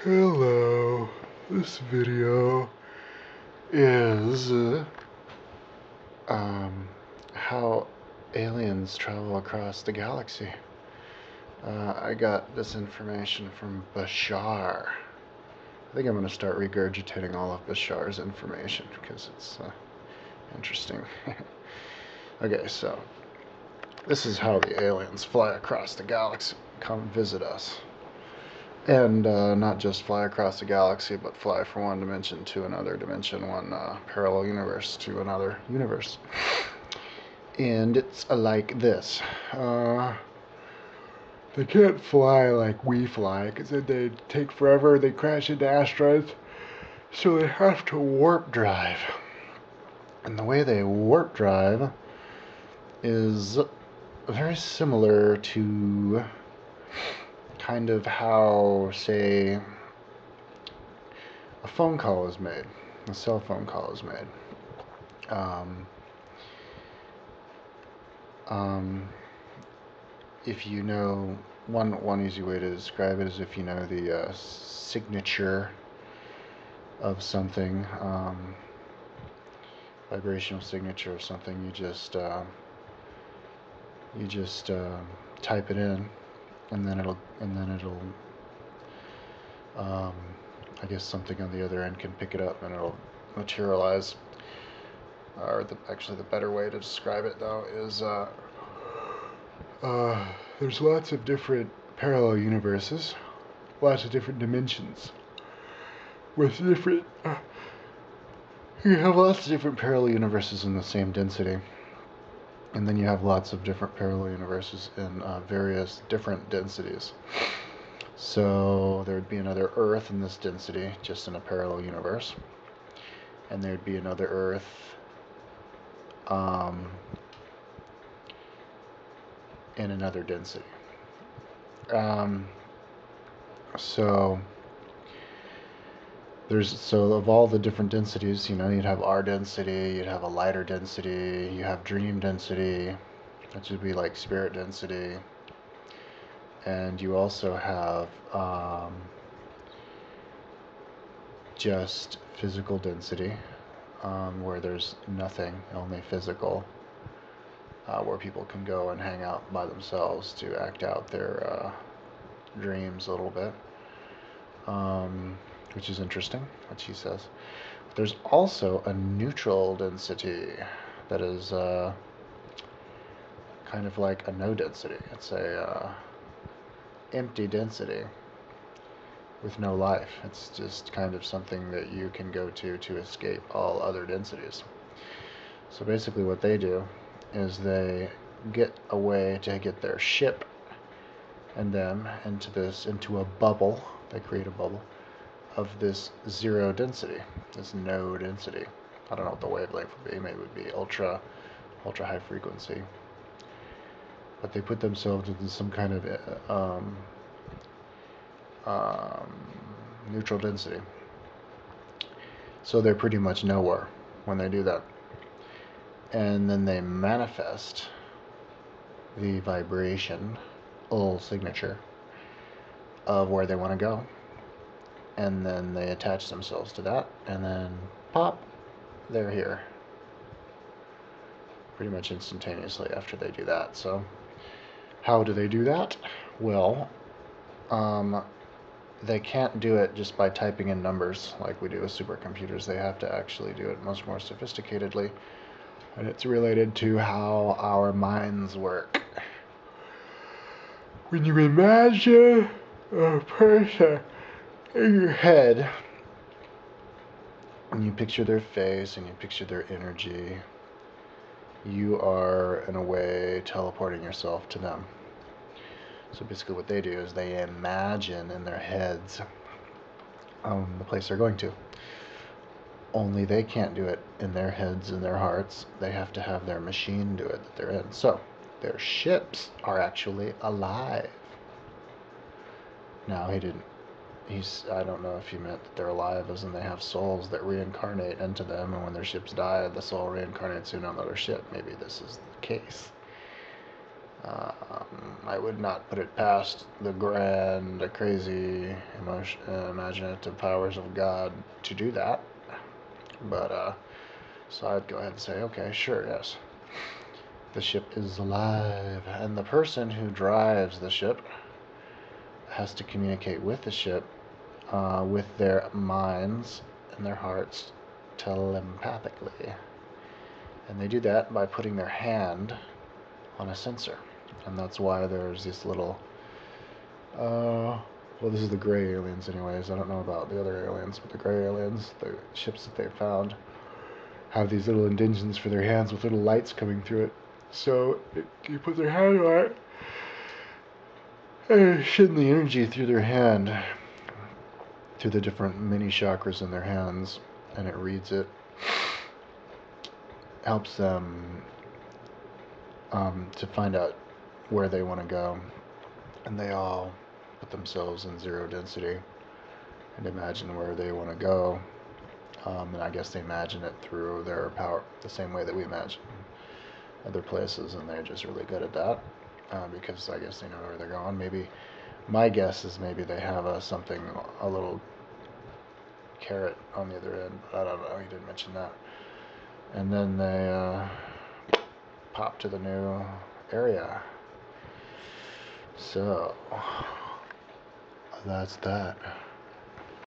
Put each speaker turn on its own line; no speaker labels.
Hello, this video is um, how aliens travel across the galaxy. I got this information from Bashar. I think I'm going to start regurgitating all of Bashar's information because it's interesting. Okay, so this is how the aliens fly across the galaxy, come visit us. And not just fly across the galaxy, but fly from one dimension to another dimension, one parallel universe to another universe. And it's like this. They can't fly like we fly, because then they take forever, they crash into asteroids, so they have to warp drive. And the way they warp drive is very similar to kind of how, say, a phone call is made, a cell phone call is made. If you know, one easy way to describe it is if you know the signature of something, vibrational signature of something, you just type it in, and then it'll I guess something on the other end can pick it up and it'll materialize. Or actually the better way to describe it though is there's lots of different parallel universes, lots of different dimensions with different you have lots of different parallel universes in the same density, and then you have lots of different parallel universes in various different densities. So there'd be another Earth in this density, just in a parallel universe, and there'd be another Earth in another density. So of all the different densities, you'd have our density, you'd have a lighter density, you have dream density, which would be like spirit density, and you also have just physical density, where there's nothing, only physical, where people can go and hang out by themselves to act out their dreams a little bit, which is interesting, what she says. But there's also a neutral density that is kind of like a no density. It's a empty density with no life. It's just kind of something that you can go to escape all other densities. So basically what they do is they get a way to get their ship and them into a bubble. They create a bubble of this zero density, this no density. I don't know what the wavelength would be. Maybe it would be ultra high frequency. But they put themselves into some kind of neutral density. So they're pretty much nowhere when they do that. And then they manifest the vibrational signature of where they want to go. And then they attach themselves to that, and then pop, they're here. Pretty much instantaneously after they do that. So how do they do that? Well, they can't do it just by typing in numbers like we do with supercomputers. They have to actually do it much more sophisticatedly, and it's related to how our minds work. When you imagine a person in your head, and you picture their face and you picture their energy, you are in a way teleporting yourself to them. So basically what they do is they imagine in their heads the place they're going to. Only they can't do it in their heads and their hearts. They have to have their machine do it that they're in. So their ships are actually alive. Now I don't know if he meant that they're alive as in they have souls that reincarnate into them, and when their ships die, the soul reincarnates in another ship. Maybe this is the case. I would not put it past the grand, crazy, imaginative powers of God to do that. But, so I'd go ahead and say, okay, sure, yes. The ship is alive, and the person who drives the ship has to communicate with the ship with their minds and their hearts telepathically. And they do that by putting their hand on a sensor. And that's why there's this little, well, this is the gray aliens anyways. I don't know about the other aliens, but the gray aliens, the ships that they found, have these little indentions for their hands with little lights coming through it. So you put their hand on it, and shooting the energy through their hand, through the different mini chakras in their hands, and it reads it. Helps them to find out where they want to go. And they all put themselves in zero density and imagine where they want to go. And I guess they imagine it through their power, the same way that we imagine other places, and they're just really good at that because I guess they know where they're going. Maybe my guess is maybe they have a little carrot on the other end, but I don't know. He didn't mention that. And then they pop to the new area. So that's that.